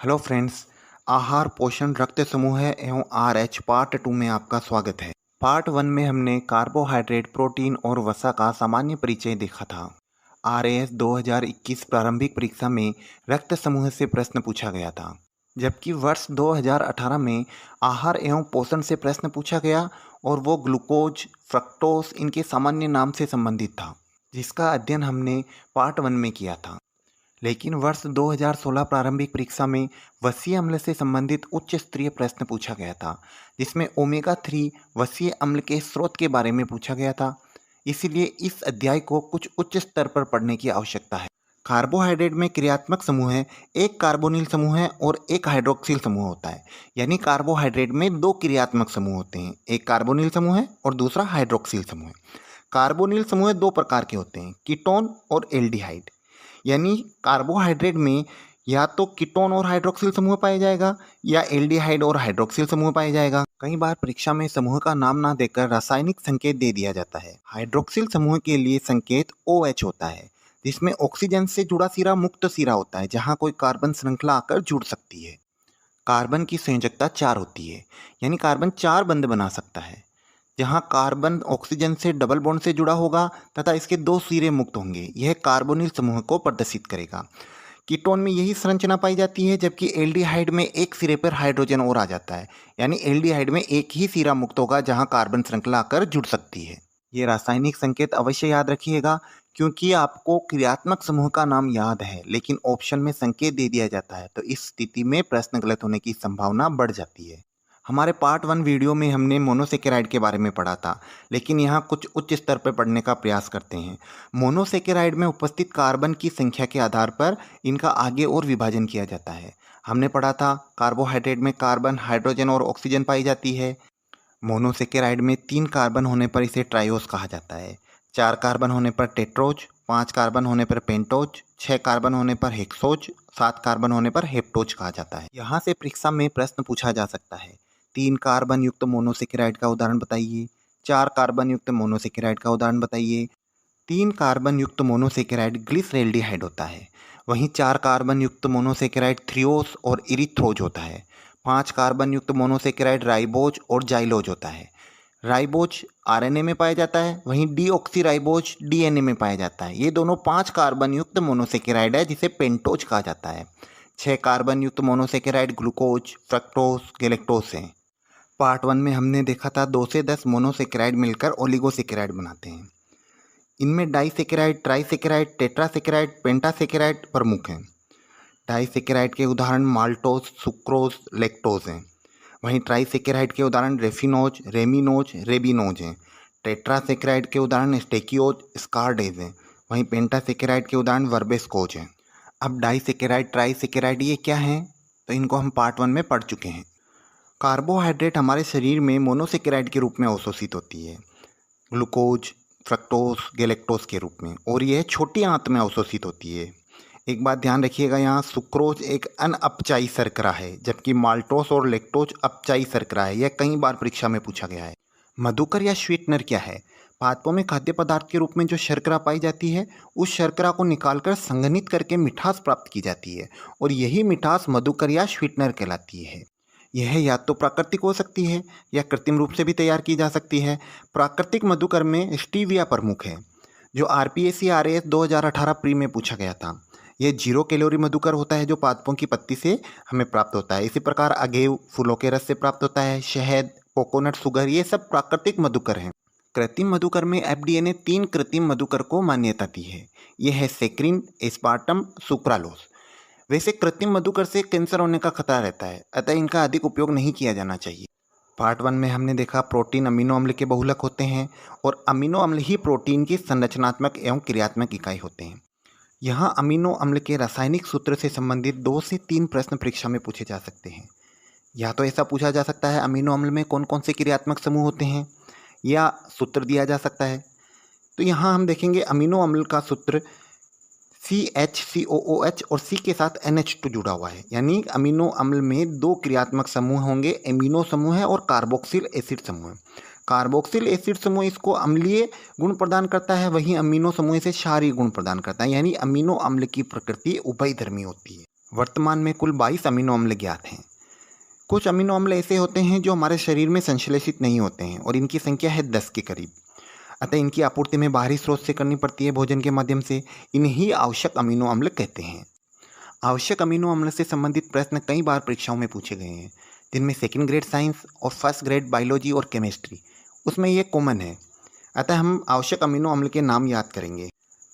Hello friends. आहार पोषण रक्त समूह एवं RH पार्ट 2 में आपका स्वागत है। पार्ट 1 में हमने कार्बोहाइड्रेट, प्रोटीन और वसा का सामान्य परिचय देखा था। RAS 2021 प्रारंभिक परीक्षा में रक्त समूह से प्रश्न पूछा गया था, जबकि वर्ष 2018 में आहार एवं पोषण से प्रश्न पूछा गया और वो ग्लूकोज, फ्रक्टोज इनके सामान्य नाम से संबंधित था, जिसका अध्ययन हमने पार्ट 1 में किया था। लेकिन वर्ष 2016 प्रारंभिक परीक्षा में वसीय अम्ल से संबंधित उच्च स्तरीय प्रश्न पूछा गया था, जिसमें ओमेगा 3 वसीय अम्ल के स्रोत के बारे में पूछा गया था। इसलिए इस अध्याय को कुछ उच्च स्तर पर पढ़ने की आवश्यकता है। कार्बोहाइड्रेट में क्रियात्मक समूह है, एक कार्बोनिल समूह है और एक हाइड्रोक्सिल समूह होता है। यानी कार्बोहाइड्रेट में दो क्रियात्मक समूह होते हैं, एक कार्बोनिल समूह है और दूसरा हाइड्रोक्सिल समूह है। कार्बोनिल समूह दो प्रकार के होते हैं, कीटोन और एल्डिहाइड। यानी कार्बोहाइड्रेट में या तो कीटोन और हाइड्रोक्सिल समूह पाया जाएगा या एल्डिहाइड और हाइड्रोक्सिल समूह पाया जाएगा। कई बार परीक्षा में समूह का नाम ना देकर रासायनिक संकेत दे दिया जाता है। हाइड्रोक्सिल समूह के लिए संकेत OH होता है, जिसमें ऑक्सीजन से जुड़ा सिरा मुक्त सिरा होता है, जहां कोई कार्बन श्रृंखला आकर जुड़ सकती है। कार्बन की संयोजकता 4 होती है, यानी कार्बन 4 बंध बना सकता है। जहां कार्बन ऑक्सीजन से डबल बॉन्ड से जुड़ा होगा तथा इसके 2 सिरे मुक्त होंगे, यह कार्बोनिल समूह को प्रदर्शित करेगा। कीटोन में यही संरचना पाई जाती है, जबकि एल्डिहाइड में एक सिरे पर हाइड्रोजन और आ जाता है। यानी एल्डिहाइड में एक ही सिरा मुक्त होगा जहां कार्बन श्रृंखला आकर जुड़ सकती है। ये रासायनिक संकेत अवश्य याद रखिएगा, क्योंकि आपको क्रियात्मक समूह का नाम याद है लेकिन ऑप्शन में संकेत दे दिया जाता है, तो इस स्थिति में प्रश्न गलत होने की संभावना बढ़ जाती है। हमारे पार्ट 1 वीडियो में हमने मोनोसेकेराइड के बारे में पढ़ा था, लेकिन यहाँ कुछ उच्च स्तर पर पढ़ने का प्रयास करते हैं। मोनोसेकेराइड में उपस्थित कार्बन की संख्या के आधार पर इनका आगे और विभाजन किया जाता है। हमने पढ़ा था कार्बोहाइड्रेट में कार्बन, हाइड्रोजन और ऑक्सीजन पाई जाती है। मोनोसेकेराइड में 3 कार्बन होने पर इसे ट्राइओस कहा जाता है, 4 कार्बन होने पर टेट्रोज, 5 कार्बन होने पर पेंटोज, 6 कार्बन होने पर हेक्सोज, 7 कार्बन होने पर हेप्टोज कहा जाता है। यहाँ से परीक्षा में प्रश्न पूछा जा सकता है, 3 कार्बन युक्त मोनोसेकेराइड का उदाहरण बताइए, 4 कार्बन युक्त मोनोसेकेराइड का उदाहरण बताइए। 3 कार्बन युक्त मोनोसेकेराइड ग्लिसरेल्डिहाइड होता है, वहीं 4 कार्बन युक्त मोनोसेकेराइड थ्रियोस और इरिथ्रोज होता है। 5 कार्बन युक्त मोनोसेकेराइड राइबोज और जाइलोज होता है। राइबोज RNA में पाया जाता है, वहीं डीऑक्सीराइबोज DNA में पाया जाता है। ये दोनों 5 कार्बन युक्त मोनोसेकेराइड है, जिसे पेंटोज कहा जाता है। 6 कार्बन युक्त मोनोसेकेराइड ग्लूकोज, फ्रक्टोज, गैलेक्टोज हैं। पार्ट 1 में हमने देखा था 2 से 10 मोनोसेकेराइड मिलकर ओलिगोसेकेराइड बनाते हैं। इनमें डाइसेकेराइड, ट्राइसेकेराइड, टेट्रासेकेराइड, पेंटासेकेराइड प्रमुख हैं। डाइसेकेराइड के उदाहरण माल्टोज, सुक्रोज, लैक्टोज हैं। वहीं ट्राइसेकेराइड के उदाहरण रेफिनोज, रेमिनोज, रेबिनोज हैं। टेट्रासेकेराइड के उदाहरण स्टेकियोज, स्कारडेज हैं। वहीं पेंटासेकेराइड के उदाहरण वर्बेस्कोज हैं। अब डाइसेकेराइड, ट्राइसेकेराइड ये क्या हैं, तो इनको हम पार्ट 1 में पढ़ चुके हैं। कार्बोहाइड्रेट हमारे शरीर में मोनोसेकेराइड के रूप में अवशोषित होती है, ग्लूकोज, फ्रक्टोज, गैलेक्टोज के रूप में, और यह छोटी आंत में अवशोषित होती है। एक बात ध्यान रखिएगा, यहाँ सुक्रोज एक अनअपचायी शर्करा है, जबकि माल्टोस और लैक्टोज अपचायी शर्करा है। यह कई बार परीक्षा में पूछा गया है। मधुकर या स्वीटनर क्या है? पादपों में खाद्य पदार्थ के रूप में जो शर्करा पाई जाती है, उस शर्करा को निकालकर संघनित करके मिठास प्राप्त की जाती है, और यही मिठास मधुकर या स्वीटनर कहलाती है। यह या तो प्राकृतिक हो सकती है या कृत्रिम रूप से भी तैयार की जा सकती है। प्राकृतिक मधुकर में स्टीविया प्रमुख है, जो RPSC RAS 2018 प्री में पूछा गया था। यह 0 कैलोरी मधुकर होता है, जो पादपों की पत्ती से हमें प्राप्त होता है। इसी प्रकार अगेव फूलों के रस से प्राप्त होता है, शहद, कोकोनट शुगर, ये सब प्राकृतिक मधुकर हैं। कृत्रिम मधुकर में FDA ने 3 कृत्रिम मधुकर को मान्यता दी है। यह है सेक्रिन, एस्पार्टम, सुक्रालोस। वैसे कृत्रिम मधुकर से कैंसर होने का खतरा रहता है, अतः इनका अधिक उपयोग नहीं किया जाना चाहिए। पार्ट 1 में हमने देखा प्रोटीन अमीनो अम्ल के बहुलक होते हैं, और अमीनो अम्ल ही प्रोटीन की संरचनात्मक एवं क्रियात्मक इकाई होते हैं। यहाँ अमीनो अम्ल के रासायनिक सूत्र से संबंधित 2 से 3 प्रश्न परीक्षा में पूछे जा सकते हैं। या तो ऐसा पूछा जा सकता है अमीनो अम्ल में कौन कौन से क्रियात्मक समूह होते हैं, या सूत्र दिया जा सकता है। तो यहाँ हम देखेंगे अमीनो अम्ल का सूत्र CHCOOH और C के साथ NH2 जुड़ा हुआ है। यानी अमीनो अम्ल में 2 क्रियात्मक समूह होंगे, एमिनो समूह है और कार्बोक्सिल एसिड समूह है। कार्बोक्सिल एसिड समूह इसको अम्लीय गुण प्रदान करता है, वहीं अमीनो समूह इसे क्षारीय गुण प्रदान करता है। यानी अमीनो अम्ल की प्रकृति उभयधर्मी होती है। वर्तमान में कुल 22 अमीनो अम्ल ज्ञात हैं। कुछ अमीनो अम्ल ऐसे होते हैं जो हमारे शरीर में संश्लेषित नहीं होते हैं और इनकी संख्या है 10 के करीब। अतः इनकी आपूर्ति में बाहरी स्रोत से करनी पड़ती है भोजन के माध्यम से। इन्हीं आवश्यक अमीनो अम्ल कहते हैं। आवश्यक अमीनो अम्ल से संबंधित प्रश्न कई बार परीक्षाओं में पूछे गए हैं, जिनमें सेकंड ग्रेड साइंस और फर्स्ट ग्रेड बायोलॉजी और केमिस्ट्री, उसमें ये कॉमन है। अतः हम आवश्यक अमीनो अम्ल के नाम याद करेंगे।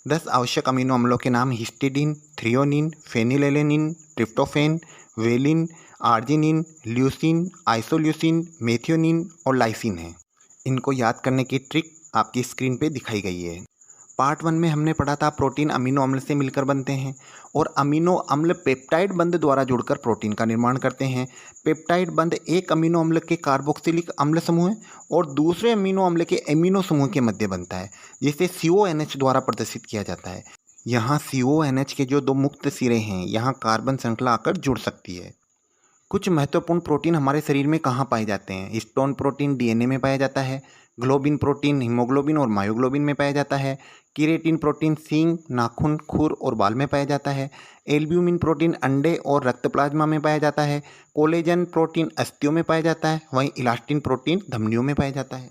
10 आवश्यक अमीनो अम्लों के नाम histidine, threonine, phenylalanine, tryptophan, valine, arginine, leucine, isoleucine, methionine और लाइसिन हैं। इनको याद करने की ट्रिक आपकी स्क्रीन पे दिखाई गई है। पार्ट 1 में हमने पढ़ा था प्रोटीन अमीनो अम्ल से मिलकर बनते हैं और अमीनो अम्ल पेप्टाइड बंध द्वारा जुड़कर प्रोटीन का निर्माण करते हैं। पेप्टाइड बंध एक अमीनो अम्ल के कार्बोक्सिलिक अम्ल समूह और दूसरे अमीनो अम्ल के एमिनो समूह के मध्य बनता है, जिसे CONH द्वारा प्रदर्शित किया जाता है। यहाँ CONH के जो 2 मुक्त सिरे हैं, यहाँ कार्बन श्रृंखला आकर जुड़ सकती है। कुछ महत्वपूर्ण प्रोटीन हमारे शरीर में कहाँ पाए जाते हैं? हिस्टोन प्रोटीन DNA में पाया जाता है। ग्लोबिन प्रोटीन हीमोग्लोबिन और मायोग्लोबिन में पाया जाता है। केरेटिन प्रोटीन सींग, नाखून, खुर और बाल में पाया जाता है। एल्ब्यूमिन प्रोटीन अंडे और रक्त प्लाज्मा में पाया जाता है। कोलेजन प्रोटीन अस्थियों में पाया जाता है। वहीं इलास्टिन प्रोटीन धमनियों में पाया जाता है।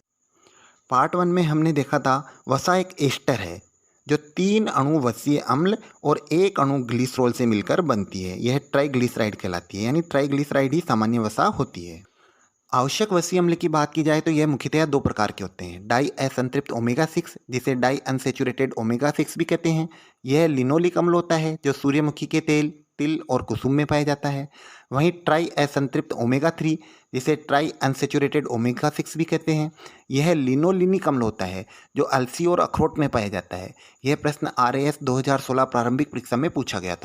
पार्ट 1 में हमने देखा था वसा एक एस्टर है जो 3 अणु वसीय अम्ल और 1 अणु ग्लिसरॉल से मिलकर बनती है। यह ट्राइग्लिसराइड कहलाती है, यानी ट्राइग्लिसराइड ही सामान्य वसा होती है। आवश्यक वसीय अम्ल की बात की जाए तो यह मुख्यतः 2 प्रकार के होते हैं। डाई असंतृप्त ओमेगा 6, जिसे डाई अनसेचुरेटेड ओमेगा 6 भी कहते हैं। यह लिनोलिक अम्ल होता है जो सूर्यमुखी के तेल, तिल और कुसुम में पाया जाता है। वहीं ट्राई असंतृप्त ओमेगा 3, जिसे ट्राई अनसेचुरेटेड ओमेगा 6 भी कहते हैं, यह लिनोलिनिक अम्ल होता है जो अलसी और अखरोट में पाया जाता है। यह प्रश्न RAS 2016 प्रारंभिक परीक्षा में पूछा गया था।